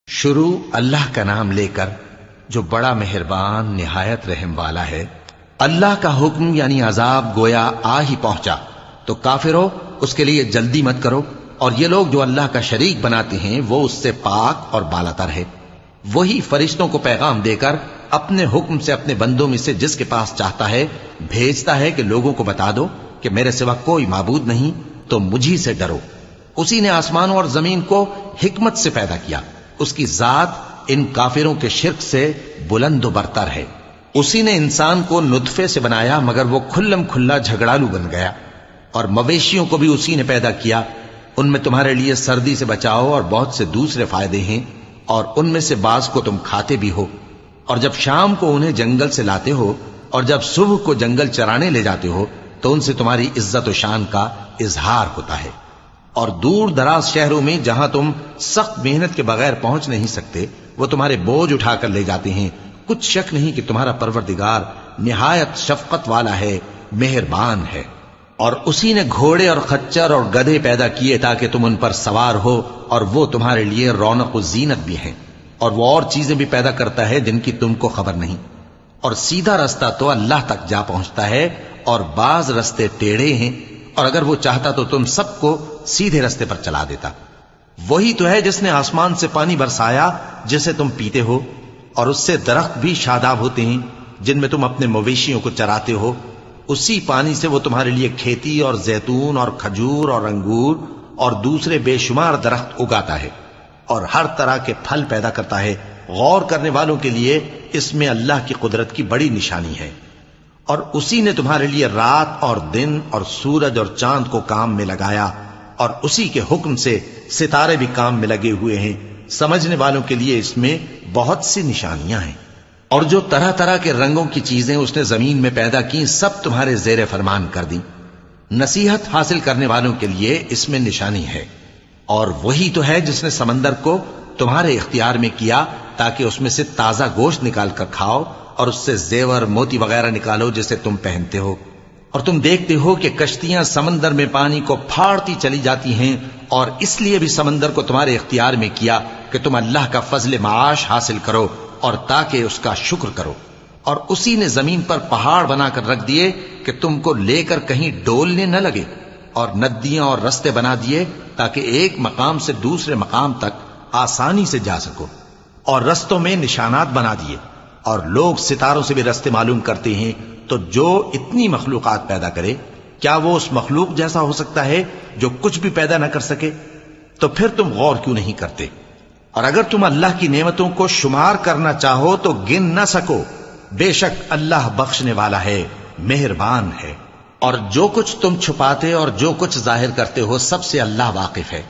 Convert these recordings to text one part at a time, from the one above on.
شروع اللہ کا نام لے کر جو بڑا مہربان نہایت رحم والا ہے۔ اللہ کا حکم یعنی عذاب گویا آ ہی پہنچا تو کافرو اس کے لیے جلدی مت کرو، اور یہ لوگ جو اللہ کا شریک بناتے ہیں وہ اس سے پاک اور بالاتر ہے۔ وہی فرشتوں کو پیغام دے کر اپنے حکم سے اپنے بندوں میں سے جس کے پاس چاہتا ہے بھیجتا ہے کہ لوگوں کو بتا دو کہ میرے سوا کوئی معبود نہیں، تو مجھی سے ڈرو۔ اسی نے آسمانوں اور زمین کو حکمت سے پیدا کیا، اس کی ذات ان کافروں کے شرک سے بلند و برتر ہے۔ اسی نے انسان کو نطفے سے بنایا مگر وہ کھلم کھلا جھگڑالو بن گیا، اور مویشیوں کو بھی اسی نے پیدا کیا، ان میں تمہارے لیے سردی سے بچاؤ اور بہت سے دوسرے فائدے ہیں، اور ان میں سے بعض کو تم کھاتے بھی ہو۔ اور جب شام کو انہیں جنگل سے لاتے ہو اور جب صبح کو جنگل چرانے لے جاتے ہو تو ان سے تمہاری عزت و شان کا اظہار ہوتا ہے۔ اور دور دراز شہروں میں جہاں تم سخت محنت کے بغیر پہنچ نہیں سکتے وہ تمہارے بوجھ اٹھا کر لے جاتے ہیں۔ کچھ شک نہیں کہ تمہارا پروردگار نہایت شفقت والا ہے، مہربان ہے۔ اور اسی نے گھوڑے اور خچر اور گدھے پیدا کیے تاکہ تم ان پر سوار ہو، اور وہ تمہارے لیے رونق و زینت بھی ہیں۔ اور وہ اور چیزیں بھی پیدا کرتا ہے جن کی تم کو خبر نہیں۔ اور سیدھا رستہ تو اللہ تک جا پہنچتا ہے، اور بعض رستے ٹیڑھے ہیں، اور اگر وہ چاہتا تو تم سب کو سیدھے رستے پر چلا دیتا۔ وہی تو ہے جس نے آسمان سے پانی برسایا جسے تم پیتے ہو، اور اس سے درخت بھی شاداب ہوتے ہیں جن میں تم اپنے مویشیوں کو چراتے ہو۔ اسی پانی سے وہ تمہارے لیے کھیتی اور زیتون اور کھجور اور انگور اور دوسرے بے شمار درخت اگاتا ہے، اور ہر طرح کے پھل پیدا کرتا ہے۔ غور کرنے والوں کے لیے اس میں اللہ کی قدرت کی بڑی نشانی ہے۔ اور اسی نے تمہارے لیے رات اور دن اور سورج اور چاند کو کام میں لگایا، اور اسی کے حکم سے ستارے بھی کام میں لگے ہوئے ہیں۔ سمجھنے والوں کے لیے اس میں بہت سی نشانیاں ہیں۔ اور جو طرح طرح کے رنگوں کی چیزیں اس نے زمین میں پیدا کی سب تمہارے زیر فرمان کر دیں۔ نصیحت حاصل کرنے والوں کے لیے اس میں نشانی ہے۔ اور وہی تو ہے جس نے سمندر کو تمہارے اختیار میں کیا تاکہ اس میں سے تازہ گوشت نکال کر کھاؤ، اور اس سے زیور موتی وغیرہ نکالو جسے تم پہنتے ہو۔ اور تم دیکھتے ہو کہ کشتیاں سمندر میں پانی کو پھاڑتی چلی جاتی ہیں، اور اس لیے بھی سمندر کو تمہارے اختیار میں کیا کہ تم اللہ کا فضل معاش حاصل کرو اور تاکہ اس کا شکر کرو۔ اور اسی نے زمین پر پہاڑ بنا کر رکھ دیے کہ تم کو لے کر کہیں ڈولنے نہ لگے، اور ندیاں اور رستے بنا دیے تاکہ ایک مقام سے دوسرے مقام تک آسانی سے جا سکو، اور رستوں میں نشانات بنا دیے۔ اور لوگ ستاروں سے بھی رستے معلوم کرتے ہیں، تو جو اتنی مخلوقات پیدا کرے کیا وہ اس مخلوق جیسا ہو سکتا ہے جو کچھ بھی پیدا نہ کر سکے؟ تو پھر تم غور کیوں نہیں کرتے؟ اور اگر تم اللہ کی نعمتوں کو شمار کرنا چاہو تو گن نہ سکو۔ بے شک اللہ بخشنے والا ہے، مہربان ہے۔ اور جو کچھ تم چھپاتے اور جو کچھ ظاہر کرتے ہو سب سے اللہ واقف ہے۔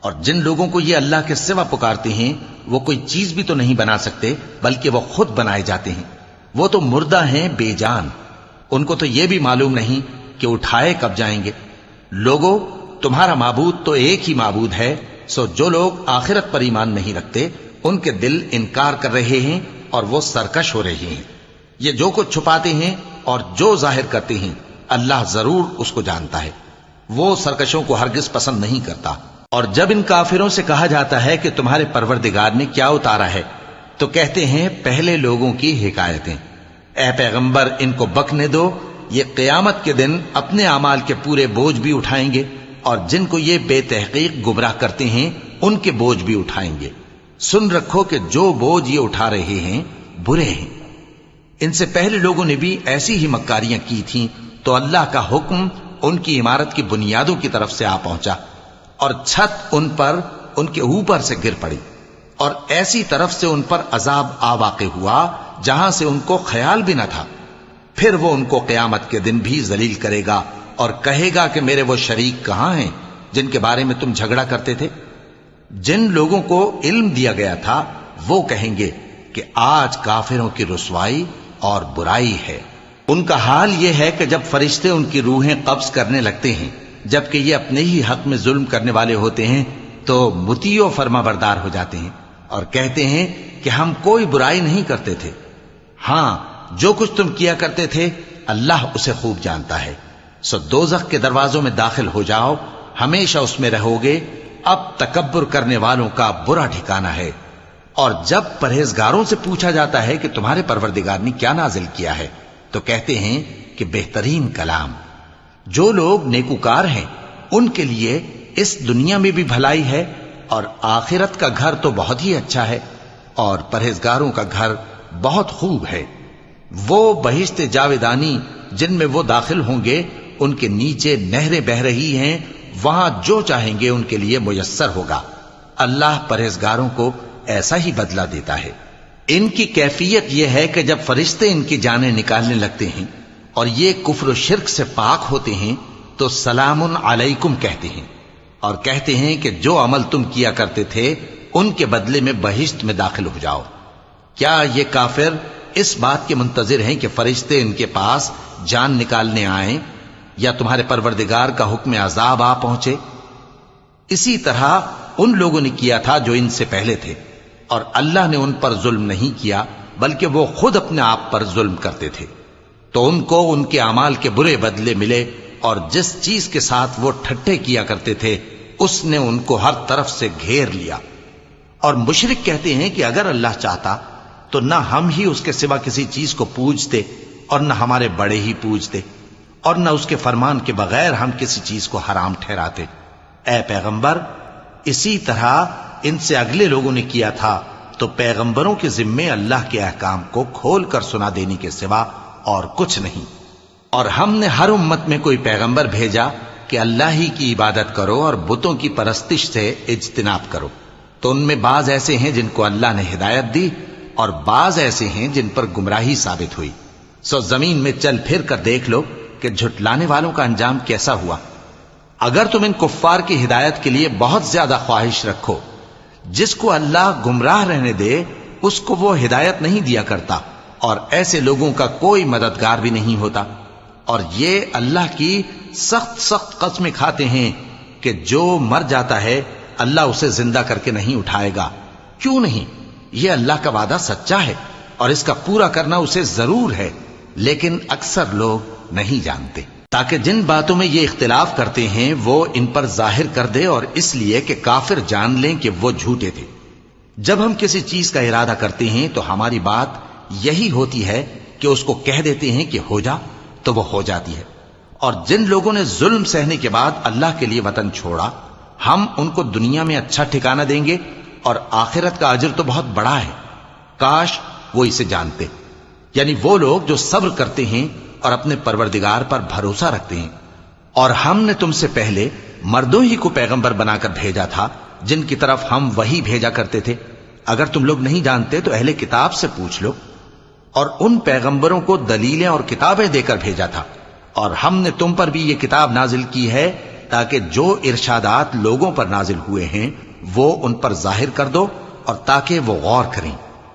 اور جن لوگوں کو یہ اللہ کے سوا پکارتے ہیں وہ کوئی چیز بھی تو نہیں بنا سکتے بلکہ وہ خود بنائے جاتے ہیں۔ وہ تو مردہ ہیں بے جان، ان کو تو یہ بھی معلوم نہیں کہ اٹھائے کب جائیں گے۔ لوگوں، تمہارا معبود تو ایک ہی معبود ہے، سو جو لوگ آخرت پر ایمان نہیں رکھتے ان کے دل انکار کر رہے ہیں اور وہ سرکش ہو رہے ہیں۔ یہ جو کچھ چھپاتے ہیں اور جو ظاہر کرتے ہیں اللہ ضرور اس کو جانتا ہے، وہ سرکشوں کو ہرگز پسند نہیں کرتا۔ اور جب ان کافروں سے کہا جاتا ہے کہ تمہارے پروردگار نے کیا اتارا ہے تو کہتے ہیں پہلے لوگوں کی حکایتیں۔ اے پیغمبر ان کو بکنے دو، یہ قیامت کے دن اپنے اعمال کے پورے بوجھ بھی اٹھائیں گے، اور جن کو یہ بے تحقیق گمراہ کرتے ہیں ان کے بوجھ بھی اٹھائیں گے۔ سن رکھو کہ جو بوجھ یہ اٹھا رہے ہیں برے ہیں۔ ان سے پہلے لوگوں نے بھی ایسی ہی مکاریاں کی تھیں تو اللہ کا حکم ان کی عمارت کی بنیادوں کی طرف سے آ پہنچا، اور چھت ان پر ان کے اوپر سے گر پڑی، اور ایسی طرف سے ان پر عذاب آ واقع ہوا جہاں سے ان کو خیال بھی نہ تھا۔ پھر وہ ان کو قیامت کے دن بھی ذلیل کرے گا اور کہے گا کہ میرے وہ شریک کہاں ہیں جن کے بارے میں تم جھگڑا کرتے تھے؟ جن لوگوں کو علم دیا گیا تھا وہ کہیں گے کہ آج کافروں کی رسوائی اور برائی ہے۔ ان کا حال یہ ہے کہ جب فرشتے ان کی روحیں قبض کرنے لگتے ہیں جبکہ یہ اپنے ہی حق میں ظلم کرنے والے ہوتے ہیں تو مطیع و فرما بردار ہو جاتے ہیں اور کہتے ہیں کہ ہم کوئی برائی نہیں کرتے تھے۔ ہاں، جو کچھ تم کیا کرتے تھے اللہ اسے خوب جانتا ہے۔ سو دوزخ کے دروازوں میں داخل ہو جاؤ، ہمیشہ اس میں رہو گے۔ اب تکبر کرنے والوں کا برا ٹھکانہ ہے۔ اور جب پرہیزگاروں سے پوچھا جاتا ہے کہ تمہارے پروردگار نے کیا نازل کیا ہے تو کہتے ہیں کہ بہترین کلام۔ جو لوگ نیکوکار ہیں ان کے لیے اس دنیا میں بھی بھلائی ہے اور آخرت کا گھر تو بہت ہی اچھا ہے، اور پرہیزگاروں کا گھر بہت خوب ہے۔ وہ بہشت جاویدانی جن میں وہ داخل ہوں گے، ان کے نیچے نہریں بہہ رہی ہیں، وہاں جو چاہیں گے ان کے لیے میسر ہوگا۔ اللہ پرہیزگاروں کو ایسا ہی بدلہ دیتا ہے۔ ان کی کیفیت یہ ہے کہ جب فرشتے ان کی جانیں نکالنے لگتے ہیں اور یہ کفر و شرک سے پاک ہوتے ہیں تو سلام علیکم کہتے ہیں، اور کہتے ہیں کہ جو عمل تم کیا کرتے تھے ان کے بدلے میں بہشت میں داخل ہو جاؤ۔ کیا یہ کافر اس بات کے منتظر ہیں کہ فرشتے ان کے پاس جان نکالنے آئیں یا تمہارے پروردگار کا حکم عذاب آ پہنچے؟ اسی طرح ان لوگوں نے کیا تھا جو ان سے پہلے تھے، اور اللہ نے ان پر ظلم نہیں کیا بلکہ وہ خود اپنے آپ پر ظلم کرتے تھے۔ تو ان کو ان کے اعمال کے برے بدلے ملے، اور جس چیز کے ساتھ وہ ٹھٹھے کیا کرتے تھے اس نے ان کو ہر طرف سے گھیر لیا۔ اور مشرک کہتے ہیں کہ اگر اللہ چاہتا تو نہ ہم ہی اس کے سوا کسی چیز کو پوجتے اور نہ ہمارے بڑے ہی پوجتے، اور نہ اس کے فرمان کے بغیر ہم کسی چیز کو حرام ٹھہراتے۔ اے پیغمبر، اسی طرح ان سے اگلے لوگوں نے کیا تھا، تو پیغمبروں کے ذمے اللہ کے احکام کو کھول کر سنا دینے کے سوا اور کچھ نہیں۔ اور ہم نے ہر امت میں کوئی پیغمبر بھیجا کہ اللہ ہی کی عبادت کرو اور بتوں کی پرستش سے اجتناب کرو، تو ان میں بعض ایسے ہیں جن کو اللہ نے ہدایت دی اور بعض ایسے ہیں جن پر گمراہی ثابت ہوئی۔ سو زمین میں چل پھر کر دیکھ لو کہ جھٹلانے والوں کا انجام کیسا ہوا۔ اگر تم ان کفار کی ہدایت کے لیے بہت زیادہ خواہش رکھو، جس کو اللہ گمراہ رہنے دے اس کو وہ ہدایت نہیں دیا کرتا، اور ایسے لوگوں کا کوئی مددگار بھی نہیں ہوتا۔ اور یہ اللہ کی سخت قسمیں کھاتے ہیں کہ جو مر جاتا ہے اللہ اسے زندہ کر کے نہیں اٹھائے گا۔ کیوں نہیں؟ یہ اللہ کا وعدہ سچا ہے اور اس کا پورا کرنا اسے ضرور ہے، لیکن اکثر لوگ نہیں جانتے۔ تاکہ جن باتوں میں یہ اختلاف کرتے ہیں وہ ان پر ظاہر کر دے، اور اس لیے کہ کافر جان لیں کہ وہ جھوٹے تھے۔ جب ہم کسی چیز کا ارادہ کرتے ہیں تو ہماری بات یہی ہوتی ہے کہ اس کو کہہ دیتے ہیں کہ ہو جا، تو وہ ہو جاتی ہے۔ اور جن لوگوں نے ظلم سہنے کے بعد اللہ کے لیے وطن چھوڑا، ہم ان کو دنیا میں اچھا ٹھکانہ دیں گے، اور آخرت کا اجر تو بہت بڑا ہے۔ کاش وہ اسے جانتے، یعنی وہ لوگ جو صبر کرتے ہیں اور اپنے پروردگار پر بھروسہ رکھتے ہیں۔ اور ہم نے تم سے پہلے مردوں ہی کو پیغمبر بنا کر بھیجا تھا جن کی طرف ہم وحی بھیجا کرتے تھے۔ اگر تم لوگ نہیں جانتے تو اہل کتاب سے پوچھ لو۔ اور ان پیغمبروں کو دلیلیں اور کتابیں دے کر بھیجا تھا، اور ہم نے تم پر بھی یہ کتاب نازل کی ہے تاکہ جو ارشادات لوگوں پر نازل ہوئے ہیں وہ ان پر ظاہر کر دو، اور تاکہ وہ غور کریں۔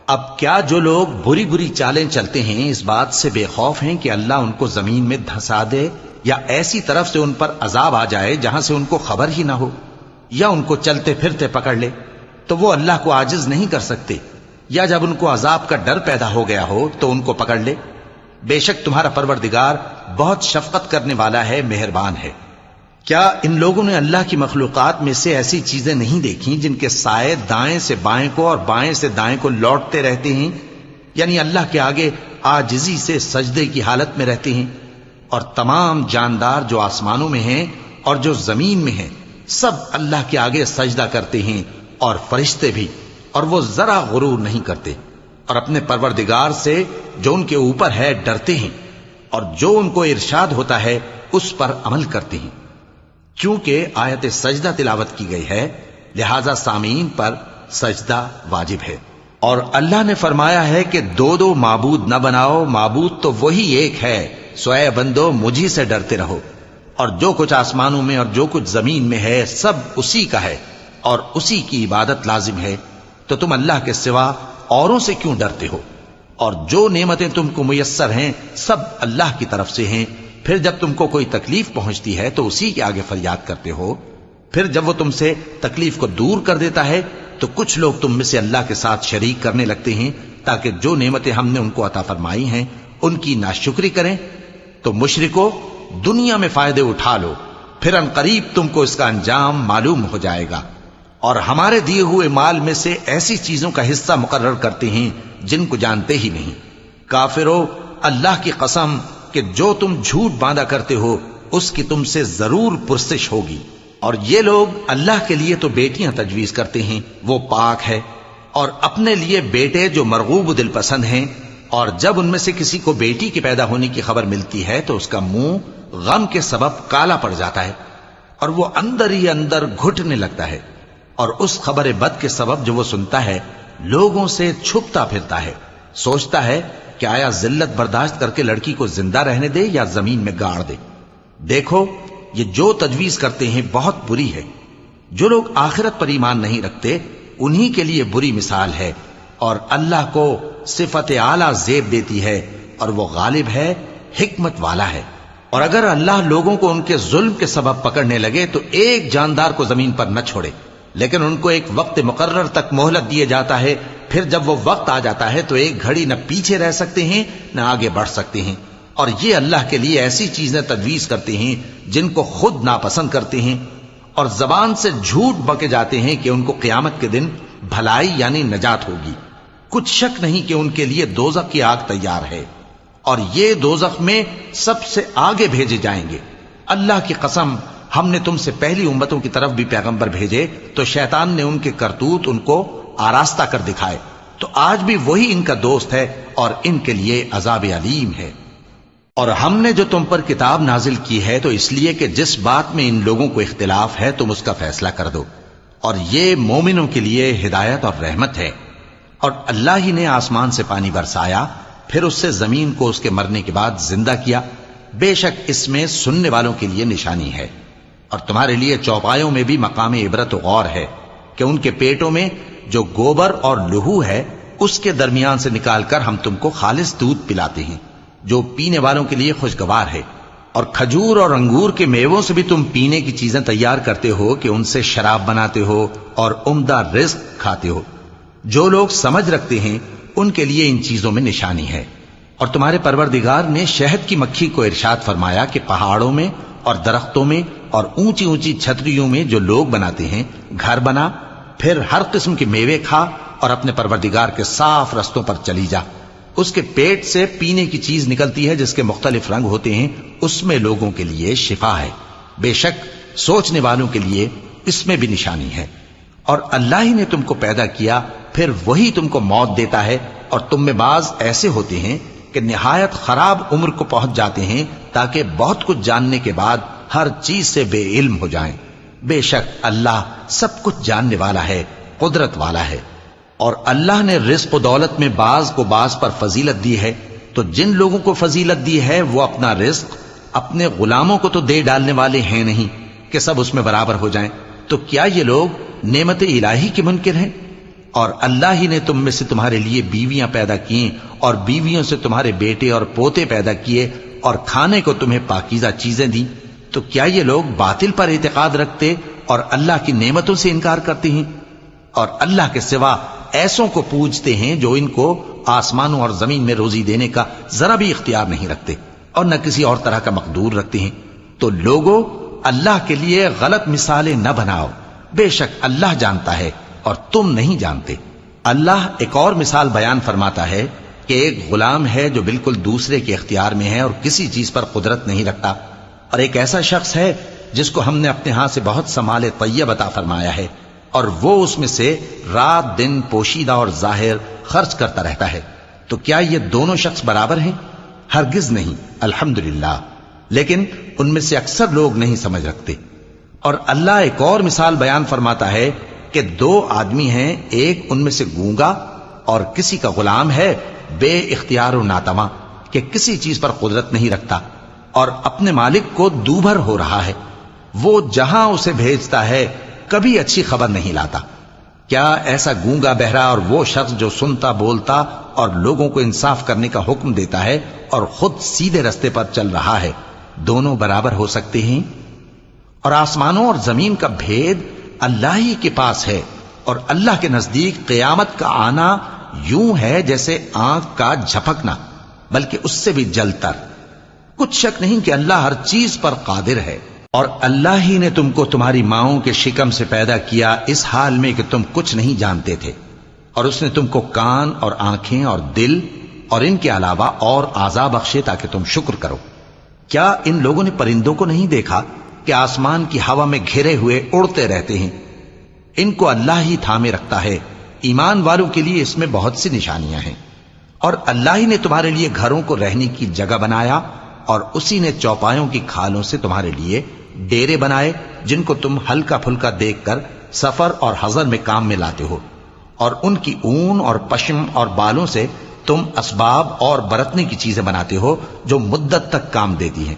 اب کیا جو لوگ بری بری چالیں چلتے ہیں اس بات سے بے خوف ہیں کہ اللہ ان کو زمین میں دھسا دے، یا ایسی طرف سے ان پر عذاب آ جائے جہاں سے ان کو خبر ہی نہ ہو، یا ان کو چلتے پھرتے پکڑ لے؟ تو وہ اللہ کو عاجز نہیں کر سکتے، یا جب ان کو عذاب کا ڈر پیدا ہو گیا ہو تو ان کو پکڑ لے۔ بے شک تمہارا پروردگار بہت شفقت کرنے والا ہے، مہربان ہے۔ کیا ان لوگوں نے اللہ کی مخلوقات میں سے ایسی چیزیں نہیں دیکھی جن کے سائے دائیں سے بائیں کو اور بائیں سے دائیں کو لوٹتے رہتے ہیں، یعنی اللہ کے آگے عاجزی سے سجدے کی حالت میں رہتے ہیں؟ اور تمام جاندار جو آسمانوں میں ہیں اور جو زمین میں ہیں سب اللہ کے آگے سجدہ کرتے ہیں، اور فرشتے بھی، اور وہ ذرا غرور نہیں کرتے، اور اپنے پروردگار سے جو ان کے اوپر ہے ڈرتے ہیں، اور جو ان کو ارشاد ہوتا ہے اس پر عمل کرتے ہیں۔ کیونکہ آیت سجدہ تلاوت کی گئی ہے لہذا سامعین پر سجدہ واجب ہے۔ اور اللہ نے فرمایا ہے کہ دو دو معبود نہ بناؤ، معبود تو وہی ایک ہے، سو اے بندو مجھی سے ڈرتے رہو۔ اور جو کچھ آسمانوں میں اور جو کچھ زمین میں ہے سب اسی کا ہے، اور اسی کی عبادت لازم ہے، تو تم اللہ کے سوا اوروں سے کیوں ڈرتے ہو؟ اور جو نعمتیں تم کو میسر ہیں سب اللہ کی طرف سے ہیں۔ پھر جب تم کو کوئی تکلیف پہنچتی ہے تو اسی کے آگے فریاد کرتے ہو، پھر جب وہ تم سے تکلیف کو دور کر دیتا ہے تو کچھ لوگ تم میں سے اللہ کے ساتھ شریک کرنے لگتے ہیں تاکہ جو نعمتیں ہم نے ان کو عطا فرمائی ہیں ان کی ناشکری کریں۔ تو مشرکو، دنیا میں فائدے اٹھا لو، پھر ان قریب تم کو اس کا انجام معلوم ہو جائے گا۔ اور ہمارے دیے ہوئے مال میں سے ایسی چیزوں کا حصہ مقرر کرتے ہیں جن کو جانتے ہی نہیں۔ کافرو، اللہ کی قسم کہ جو تم جھوٹ باندھا کرتے ہو اس کی تم سے ضرور پرسش ہوگی۔ اور یہ لوگ اللہ کے لیے تو بیٹیاں تجویز کرتے ہیں، وہ پاک ہے، اور اپنے لیے بیٹے جو مرغوب و دل پسند ہیں، اور جب ان میں سے کسی کو بیٹی کے پیدا ہونے کی خبر ملتی ہے تو اس کا منہ غم کے سبب کالا پڑ جاتا ہے اور وہ اندر ہی اندر گھٹنے لگتا ہے، اور اس خبر بد کے سبب جو وہ سنتا ہے لوگوں سے چھپتا پھرتا ہے، سوچتا ہے کہ آیا ذلت برداشت کر کے لڑکی کو زندہ رہنے دے یا زمین میں گاڑ دے۔ دیکھو، یہ جو تجویز کرتے ہیں بہت بری ہے۔ جو لوگ آخرت پر ایمان نہیں رکھتے انہی کے لیے بری مثال ہے، اور اللہ کو صفت اعلیٰ زیب دیتی ہے، اور وہ غالب ہے، حکمت والا ہے۔ اور اگر اللہ لوگوں کو ان کے ظلم کے سبب پکڑنے لگے تو ایک جاندار کو زمین پر نہ چھوڑے، لیکن ان کو ایک وقت مقرر تک مہلت دیے جاتا ہے، پھر جب وہ وقت آ جاتا ہے تو ایک گھڑی نہ پیچھے رہ سکتے ہیں نہ آگے بڑھ سکتے ہیں۔ اور یہ اللہ کے لیے ایسی چیزیں تجویز کرتے ہیں جن کو خود ناپسند کرتے ہیں، اور زبان سے جھوٹ بکے جاتے ہیں کہ ان کو قیامت کے دن بھلائی یعنی نجات ہوگی۔ کچھ شک نہیں کہ ان کے لیے دوزخ کی آگ تیار ہے، اور یہ دوزخ میں سب سے آگے بھیجے جائیں گے۔ اللہ کی قسم، ہم نے تم سے پہلی امتوں کی طرف بھی پیغمبر بھیجے تو شیطان نے ان کے کرتوت ان کو آراستہ کر دکھائے، تو آج بھی وہی ان کا دوست ہے اور ان کے لیے عذاب علیم ہے۔ اور ہم نے جو تم پر کتاب نازل کی ہے تو اس لیے کہ جس بات میں ان لوگوں کو اختلاف ہے تم اس کا فیصلہ کر دو، اور یہ مومنوں کے لیے ہدایت اور رحمت ہے۔ اور اللہ ہی نے آسمان سے پانی برسایا، پھر اس سے زمین کو اس کے مرنے کے بعد زندہ کیا، بے شک اس میں سننے والوں کے لیے نشانی ہے۔ اور تمہارے لیے چوپایوں میں بھی مقام عبرت و غور ہے کہ ان کے پیٹوں میں جو گوبر اور لہو ہے اس کے درمیان سے نکال کر ہم تم کو خالص دودھ پلاتے ہیں جو پینے والوں کے لیے خوشگوار ہے، اور کھجور اور انگور کے میووں سے بھی تم پینے کی چیزیں تیار کرتے ہو کہ ان سے شراب بناتے ہو اور عمدہ رزق کھاتے ہو۔ جو لوگ سمجھ رکھتے ہیں ان کے لیے ان چیزوں میں نشانی ہے۔ اور تمہارے پروردگار نے شہد کی مکھی کو ارشاد فرمایا کہ پہاڑوں میں اور درختوں میں اور اونچی اونچی چھتریوں میں جو لوگ بناتے ہیں گھر بنا، پھر ہر قسم کے میوے کھا اور اپنے پروردگار کے صاف رستوں پر چلی جا۔ اس کے پیٹ سے پینے کی چیز نکلتی ہے جس کے مختلف رنگ ہوتے ہیں، اس میں لوگوں کے لیے شفا ہے، بے شک سوچنے والوں کے لیے اس میں بھی نشانی ہے۔ اور اللہ ہی نے تم کو پیدا کیا، پھر وہی تم کو موت دیتا ہے، اور تم میں بعض ایسے ہوتے ہیں کہ نہایت خراب عمر کو پہنچ جاتے ہیں تاکہ بہت کچھ جاننے کے بعد ہر چیز سے بے علم ہو جائیں۔ بے شک اللہ سب کچھ جاننے والا ہے، قدرت والا ہے۔ اور اللہ نے رزق و دولت میں بعض کو بعض پر فضیلت دی ہے، تو جن لوگوں کو فضیلت دی ہے وہ اپنا رزق اپنے غلاموں کو تو دے ڈالنے والے ہیں نہیں کہ سب اس میں برابر ہو جائیں، تو کیا یہ لوگ نعمت الہی کے منکر ہیں؟ اور اللہ ہی نے تم میں سے تمہارے لیے بیویاں پیدا کی اور بیویوں سے تمہارے بیٹے اور پوتے پیدا کیے اور کھانے کو تمہیں پاکیزہ چیزیں دیں، تو کیا یہ لوگ باطل پر اعتقاد رکھتے اور اللہ کی نعمتوں سے انکار کرتے ہیں؟ اور اللہ کے سوا ایسوں کو پوجتے ہیں جو ان کو آسمانوں اور زمین میں روزی دینے کا ذرا بھی اختیار نہیں رکھتے اور نہ کسی اور طرح کا مقدور رکھتے ہیں۔ تو لوگوں، اللہ کے لیے غلط مثالیں نہ بناؤ، بے شک اللہ جانتا ہے اور تم نہیں جانتے۔ اللہ ایک اور مثال بیان فرماتا ہے کہ ایک غلام ہے جو بالکل دوسرے کے اختیار میں ہے اور کسی چیز پر قدرت نہیں رکھتا، اور ایک ایسا شخص ہے جس کو ہم نے اپنے ہاں سے بہت سا مال طیب عطا فرمایا ہے اور وہ اس میں سے رات دن پوشیدہ اور ظاہر خرچ کرتا رہتا ہے، تو کیا یہ دونوں شخص برابر ہیں؟ ہرگز نہیں، الحمدللہ، لیکن ان میں سے اکثر لوگ نہیں سمجھ رکھتے۔ اور اللہ ایک اور مثال بیان فرماتا ہے کہ دو آدمی ہیں، ایک ان میں سے گونگا اور کسی کا غلام ہے بے اختیار و ناتواں کہ کسی چیز پر قدرت نہیں رکھتا اور اپنے مالک کو دوبھر ہو رہا ہے، وہ جہاں اسے بھیجتا ہے کبھی اچھی خبر نہیں لاتا۔ کیا ایسا گونگا بہرا اور وہ شخص جو سنتا بولتا اور لوگوں کو انصاف کرنے کا حکم دیتا ہے اور خود سیدھے رستے پر چل رہا ہے، دونوں برابر ہو سکتے ہیں؟ اور آسمانوں اور زمین کا بھید اللہ ہی کے پاس ہے، اور اللہ کے نزدیک قیامت کا آنا یوں ہے جیسے آنکھ کا جھپکنا، بلکہ اس سے بھی جلتر۔ کچھ شک نہیں کہ اللہ ہر چیز پر قادر ہے۔ اور اللہ ہی نے تم کو تمہاری ماؤں کے شکم سے پیدا کیا اس حال میں کہ تم کچھ نہیں جانتے تھے، اور اس نے تم کو کان اور آنکھیں اور دل اور ان کے علاوہ اور اعضاء بخشے تاکہ تم شکر کرو۔ کیا ان لوگوں نے پرندوں کو نہیں دیکھا کہ آسمان کی ہوا میں گھرے ہوئے اڑتے رہتے ہیں؟ ان کو اللہ ہی تھامے رکھتا ہے۔ ایمان والوں کے لیے اس میں بہت سی نشانیاں ہیں۔ اور اللہ ہی نے تمہارے لیے گھروں کو رہنے کی جگہ بنایا، اور اسی نے چوپایوں کی کھالوں سے تمہارے لیے ڈیرے بنائے جن کو تم ہلکا پھلکا دیکھ کر سفر اور حضر میں کام میں لاتے ہو، اور ان کی اون اور پشم اور بالوں سے تم اسباب اور برتنے کی چیزیں بناتے ہو جو مدت تک کام دیتی ہیں۔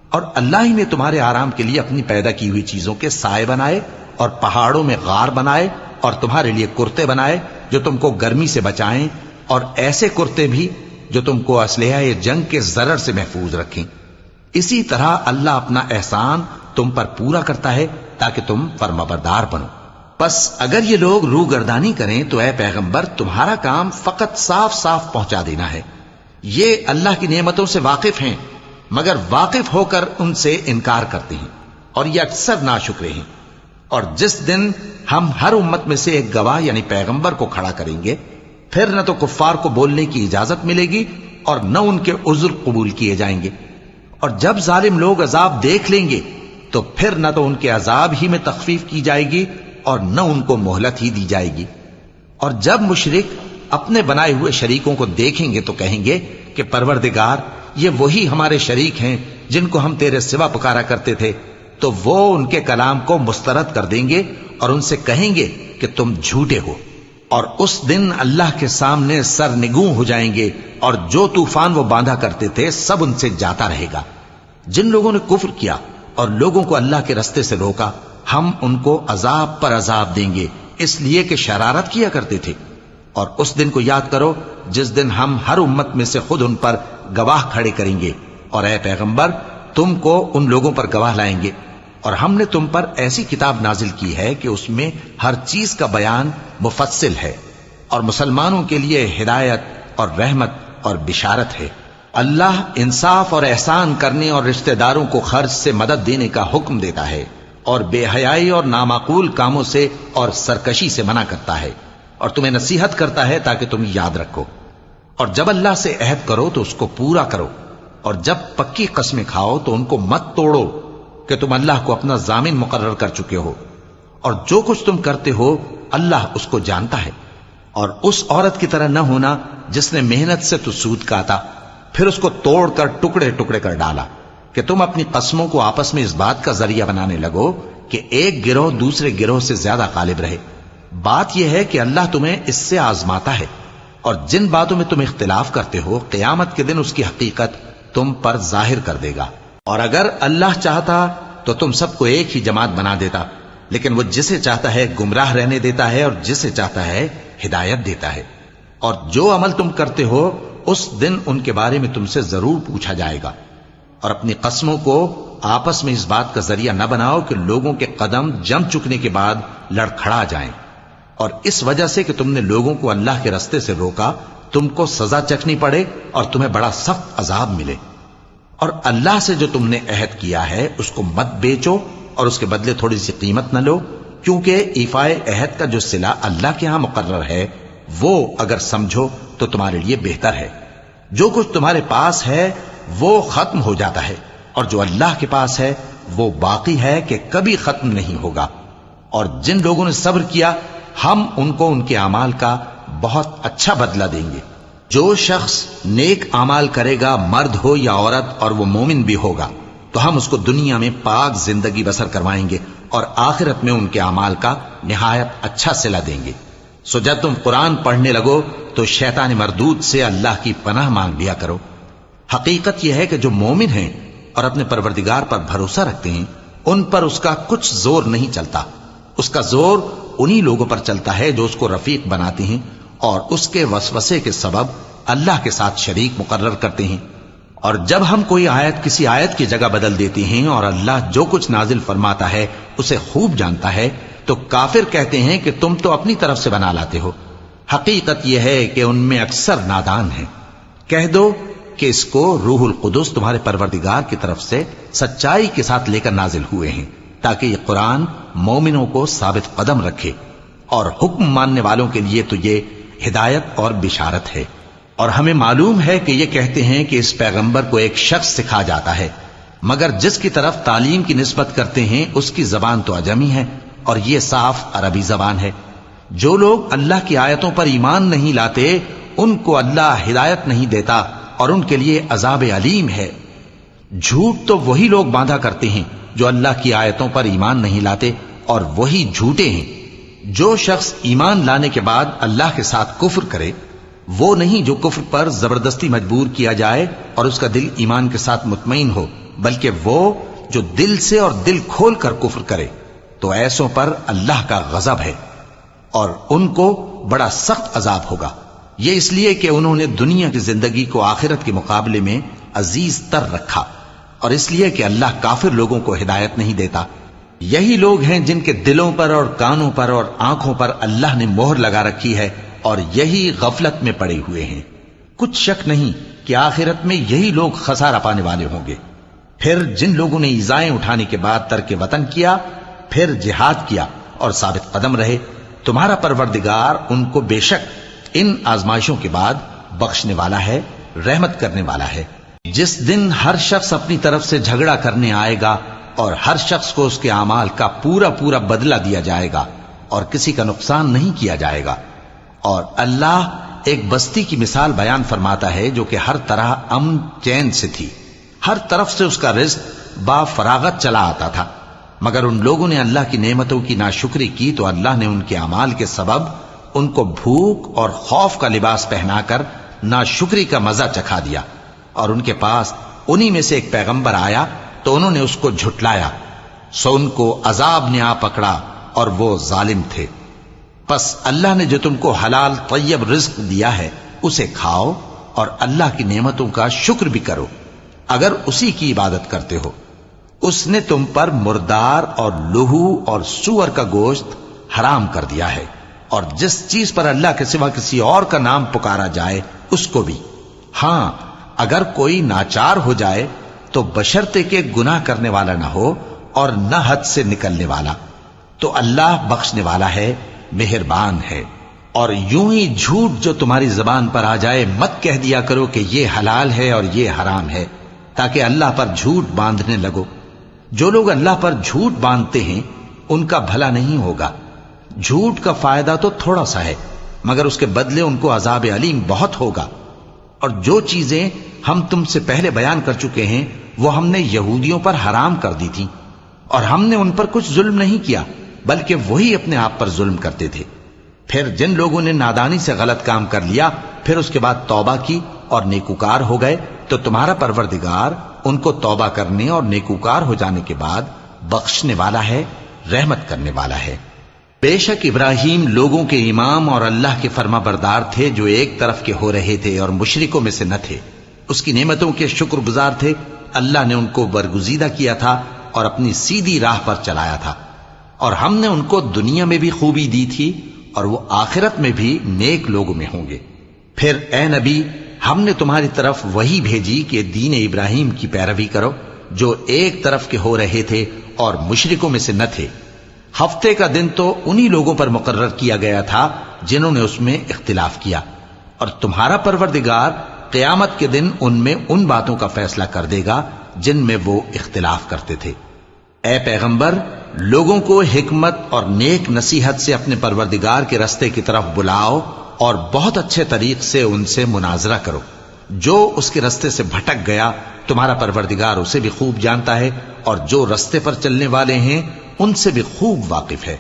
اور اللہ ہی نے تمہارے آرام کے لیے اپنی پیدا کی ہوئی چیزوں کے سائے بنائے، اور پہاڑوں میں غار بنائے، اور تمہارے لیے کرتے بنائے جو تم کو گرمی سے بچائیں، اور ایسے کرتے بھی جو تم کو اسلحہ جنگ کے ضرر سے محفوظ رکھیں۔ اسی طرح اللہ اپنا احسان تم پر پورا کرتا ہے تاکہ تم فرمانبردار بنو۔ پس اگر یہ لوگ روگردانی کریں تو اے پیغمبر تمہارا کام فقط صاف صاف پہنچا دینا ہے۔ یہ اللہ کی نعمتوں سے واقف ہیں، مگر واقف ہو کر ان سے انکار کرتے ہیں، اور یہ اکثر ناشکرے ہیں۔ اور جس دن ہم ہر امت میں سے ایک گواہ یعنی پیغمبر کو کھڑا کریں گے، پھر نہ تو کفار کو بولنے کی اجازت ملے گی اور نہ ان کے عذر قبول کیے جائیں گے۔ اور جب ظالم لوگ عذاب دیکھ لیں گے تو پھر نہ تو ان کے عذاب ہی میں تخفیف کی جائے گی اور نہ ان کو مہلت ہی دی جائے گی۔ اور جب مشرک اپنے بنائے ہوئے شریکوں کو دیکھیں گے تو کہیں گے کہ پروردگار، یہ وہی ہمارے شریک ہیں جن کو ہم تیرے سوا پکارا کرتے تھے۔ تو وہ ان کے کلام کو مسترد کر دیں گے اور ان سے کہیں گے کہ تم جھوٹے ہو، اور اس دن اللہ کے سامنے سرنگوں ہو جائیں گے، اور جو طوفان وہ باندھا کرتے تھے سب ان سے جاتا رہے گا۔ جن لوگوں نے کفر کیا اور لوگوں کو اللہ کے رستے سے روکا، ہم ان کو عذاب پر عذاب دیں گے اس لیے کہ شرارت کیا کرتے تھے۔ اور اس دن کو یاد کرو جس دن ہم ہر امت میں سے خود ان پر گواہ کھڑے کریں گے، اور اے پیغمبر تم کو ان لوگوں پر گواہ لائیں گے۔ اور ہم نے تم پر ایسی کتاب نازل کی ہے کہ اس میں ہر چیز کا بیان مفصل ہے، اور مسلمانوں کے لیے ہدایت اور رحمت اور بشارت ہے۔ اللہ انصاف اور احسان کرنے اور رشتہ داروں کو خرچ سے مدد دینے کا حکم دیتا ہے، اور بے حیائی اور نامعقول کاموں سے اور سرکشی سے منع کرتا ہے، اور تمہیں نصیحت کرتا ہے تاکہ تم یاد رکھو۔ اور جب اللہ سے عہد کرو تو اس کو پورا کرو، اور جب پکی قسمیں کھاؤ تو ان کو مت توڑو کہ تم اللہ کو اپنا ضامن مقرر کر چکے ہو، اور جو کچھ تم کرتے ہو اللہ اس کو جانتا ہے۔ اور اس عورت کی طرح نہ ہونا جس نے محنت سے تو سود کاتا پھر اس کو توڑ کر ٹکڑے ٹکڑے کر ڈالا، کہ تم اپنی قسموں کو آپس میں اس بات کا ذریعہ بنانے لگو کہ ایک گروہ دوسرے گروہ سے زیادہ غالب رہے۔ بات یہ ہے کہ اللہ تمہیں اس سے آزماتا ہے، اور جن باتوں میں تم اختلاف کرتے ہو قیامت کے دن اس کی حقیقت تم پر ظاہر کر دے گا۔ اور اگر اللہ چاہتا تو تم سب کو ایک ہی جماعت بنا دیتا، لیکن وہ جسے چاہتا ہے گمراہ رہنے دیتا ہے اور جسے چاہتا ہے ہدایت دیتا ہے۔ اور جو عمل تم کرتے ہو اس دن ان کے بارے میں تم سے ضرور پوچھا جائے گا۔ اور اپنی قسموں کو آپس میں اس بات کا ذریعہ نہ بناؤ کہ لوگوں کے قدم جم چکنے کے بعد لڑکھڑا جائیں، اور اس وجہ سے کہ تم نے لوگوں کو اللہ کے رستے سے روکا تم کو سزا چکھنی پڑے اور تمہیں بڑا سخت عذاب ملے۔ اور اللہ سے جو تم نے عہد کیا ہے اس کو مت بیچو اور اس کے بدلے تھوڑی سی قیمت نہ لو، کیونکہ ایفائے عہد کا جو صلہ اللہ کے ہاں مقرر ہے وہ اگر سمجھو تو تمہارے لیے بہتر ہے۔ جو کچھ تمہارے پاس ہے وہ ختم ہو جاتا ہے، اور جو اللہ کے پاس ہے وہ باقی ہے کہ کبھی ختم نہیں ہوگا۔ اور جن لوگوں نے صبر کیا ہم ان کو ان کے اعمال کا بہت اچھا بدلہ دیں گے۔ جو شخص نیک اعمال کرے گا مرد ہو یا عورت اور وہ مومن بھی ہوگا تو ہم اس کو دنیا میں پاک زندگی بسر کروائیں گے اور آخرت میں ان کے اعمال کا نہایت اچھا صلہ دیں گے۔ سو جب تم قرآن پڑھنے لگو تو شیطان مردود سے اللہ کی پناہ مانگ لیا کرو۔ حقیقت یہ ہے کہ جو مومن ہیں اور اپنے پروردگار پر بھروسہ رکھتے ہیں ان پر اس کا کچھ زور نہیں چلتا۔ اس کا زور انہی لوگوں پر چلتا ہے جو اس کو رفیق بناتے ہیں اور اس کے وسوسے کے سبب اللہ کے ساتھ شریک مقرر کرتے ہیں۔ اور جب ہم کوئی آیت کسی آیت کی جگہ بدل دیتے ہیں اور اللہ جو کچھ نازل فرماتا ہے اسے خوب جانتا ہے تو کافر کہتے ہیں کہ تم تو اپنی طرف سے بنا لاتے ہو۔ حقیقت یہ ہے کہ ان میں اکثر نادان ہیں۔ کہہ دو کہ اس کو روح القدس تمہارے پروردگار کی طرف سے سچائی کے ساتھ لے کر نازل ہوئے ہیں، تاکہ یہ قرآن مومنوں کو ثابت قدم رکھے، اور حکم ماننے والوں کے لیے تو یہ ہدایت اور بشارت ہے۔ اور ہمیں معلوم ہے کہ یہ کہتے ہیں کہ اس پیغمبر کو ایک شخص سکھا جاتا ہے، مگر جس کی طرف تعلیم کی نسبت کرتے ہیں اس کی زبان تو عجمی ہے اور یہ صاف عربی زبان ہے۔ جو لوگ اللہ کی آیتوں پر ایمان نہیں لاتے ان کو اللہ ہدایت نہیں دیتا اور ان کے لیے عذاب علیم ہے۔ جھوٹ تو وہی لوگ باندھا کرتے ہیں جو اللہ کی آیتوں پر ایمان نہیں لاتے، اور وہی جھوٹے ہیں۔ جو شخص ایمان لانے کے بعد اللہ کے ساتھ کفر کرے وہ نہیں جو کفر پر زبردستی مجبور کیا جائے اور اس کا دل ایمان کے ساتھ مطمئن ہو، بلکہ وہ جو دل سے اور دل کھول کر کفر کرے، تو ایسوں پر اللہ کا غضب ہے اور ان کو بڑا سخت عذاب ہوگا۔ یہ اس لیے کہ انہوں نے دنیا کی زندگی کو آخرت کے مقابلے میں عزیز تر رکھا، اور اس لیے کہ اللہ کافر لوگوں کو ہدایت نہیں دیتا۔ یہی لوگ ہیں جن کے دلوں پر اور کانوں پر اور آنکھوں پر اللہ نے مہر لگا رکھی ہے، اور یہی غفلت میں پڑے ہوئے ہیں۔ کچھ شک نہیں کہ آخرت میں یہی لوگ خسارہ پانے والے ہوں گے۔ پھر جن لوگوں نے ایذائیں اٹھانے کے بعد ترک وطن کیا، پھر جہاد کیا اور ثابت قدم رہے، تمہارا پروردگار ان کو بے شک ان آزمائشوں کے بعد بخشنے والا ہے، رحمت کرنے والا ہے۔ جس دن ہر شخص اپنی طرف سے جھگڑا کرنے آئے گا اور ہر شخص کو اس کے اعمال کا پورا پورا بدلہ دیا جائے گا اور کسی کا نقصان نہیں کیا جائے گا۔ اور اللہ ایک بستی کی مثال بیان فرماتا ہے جو کہ ہر طرح امن چین سے تھی، ہر طرف سے اس کا رزق با فراغت چلا آتا تھا، مگر ان لوگوں نے اللہ کی نعمتوں کی ناشکری کی تو اللہ نے ان کے اعمال کے سبب ان کو بھوک اور خوف کا لباس پہنا کر ناشکری کا مزہ چکھا دیا۔ اور ان کے پاس انہی میں سے ایک پیغمبر آیا تو انہوں نے اس کو جھٹلایا، سو ان کو عذاب نے آ پکڑا اور وہ ظالم تھے۔ پس اللہ نے جو تم کو حلال طیب رزق دیا ہے اسے کھاؤ اور اللہ کی نعمتوں کا شکر بھی کرو اگر اسی کی عبادت کرتے ہو۔ اس نے تم پر مردار اور لہو اور سور کا گوشت حرام کر دیا ہے، اور جس چیز پر اللہ کے سوا کسی اور کا نام پکارا جائے اس کو بھی۔ ہاں اگر کوئی ناچار ہو جائے تو بشرطے کہ گناہ کرنے والا نہ ہو اور نہ حد سے نکلنے والا، تو اللہ بخشنے والا ہے، مہربان ہے۔ اور یوں ہی جھوٹ جو تمہاری زبان پر آ جائے مت کہہ دیا کرو کہ یہ حلال ہے اور یہ حرام ہے، تاکہ اللہ پر جھوٹ باندھنے لگو۔ جو لوگ اللہ پر جھوٹ باندھتے ہیں ان کا بھلا نہیں ہوگا۔ جھوٹ کا فائدہ تو تھوڑا سا ہے، مگر اس کے بدلے ان کو عذاب علیم بہت ہوگا۔ اور جو چیزیں ہم تم سے پہلے بیان کر چکے ہیں وہ ہم نے یہودیوں پر حرام کر دی تھی، اور ہم نے ان پر کچھ ظلم نہیں کیا بلکہ وہی اپنے آپ پر ظلم کرتے تھے۔ پھر جن لوگوں نے نادانی سے غلط کام کر لیا پھر اس کے بعد توبہ کی اور نیکوکار ہو گئے تو تمہارا پروردگار ان کو توبہ کرنے اور نیکوکار ہو جانے کے بعد بخشنے والا ہے، رحمت کرنے والا ہے۔ بے شک ابراہیم لوگوں کے امام اور اللہ کے فرما بردار تھے جو ایک طرف کے ہو رہے تھے اور مشرکوں میں سے نہ تھے۔ اس کی نعمتوں کے شکر گزار تھے۔ اللہ نے ان کو برگزیدہ کیا تھا اور اپنی سیدھی راہ پر چلایا تھا، اور ہم نے ان کو دنیا میں بھی خوبی دی تھی اور وہ آخرت میں بھی نیک لوگوں میں ہوں گے۔ پھر اے نبی ہم نے تمہاری طرف وہی بھیجی کہ دین ابراہیم کی پیروی کرو جو ایک طرف کے ہو رہے تھے اور مشرکوں میں سے نہ تھے۔ ہفتے کا دن تو انہی لوگوں پر مقرر کیا گیا تھا جنہوں نے اس میں اختلاف کیا، اور تمہارا پروردگار قیامت کے دن ان میں ان باتوں کا فیصلہ کر دے گا جن میں وہ اختلاف کرتے تھے۔ اے پیغمبر لوگوں کو حکمت اور نیک نصیحت سے اپنے پروردگار کے رستے کی طرف بلاؤ اور بہت اچھے طریق سے ان سے مناظرہ کرو۔ جو اس کے رستے سے بھٹک گیا تمہارا پروردگار اسے بھی خوب جانتا ہے، اور جو رستے پر چلنے والے ہیں ان سے بھی خوب واقف ہے۔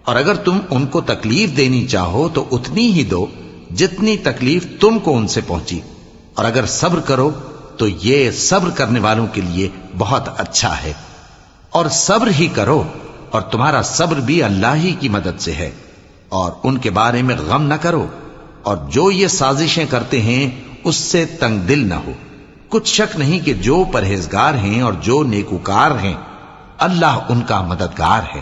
اور اگر تم ان کو تکلیف دینی چاہو تو اتنی ہی دو جتنی تکلیف تم کو ان سے پہنچی، اور اگر صبر کرو تو یہ صبر کرنے والوں کے لیے بہت اچھا ہے۔ اور صبر ہی کرو، اور تمہارا صبر بھی اللہ ہی کی مدد سے ہے، اور ان کے بارے میں غم نہ کرو، اور جو یہ سازشیں کرتے ہیں اس سے تنگ دل نہ ہو۔ کچھ شک نہیں کہ جو پرہیزگار ہیں اور جو نیکوکار ہیں اللہ ان کا مددگار ہے۔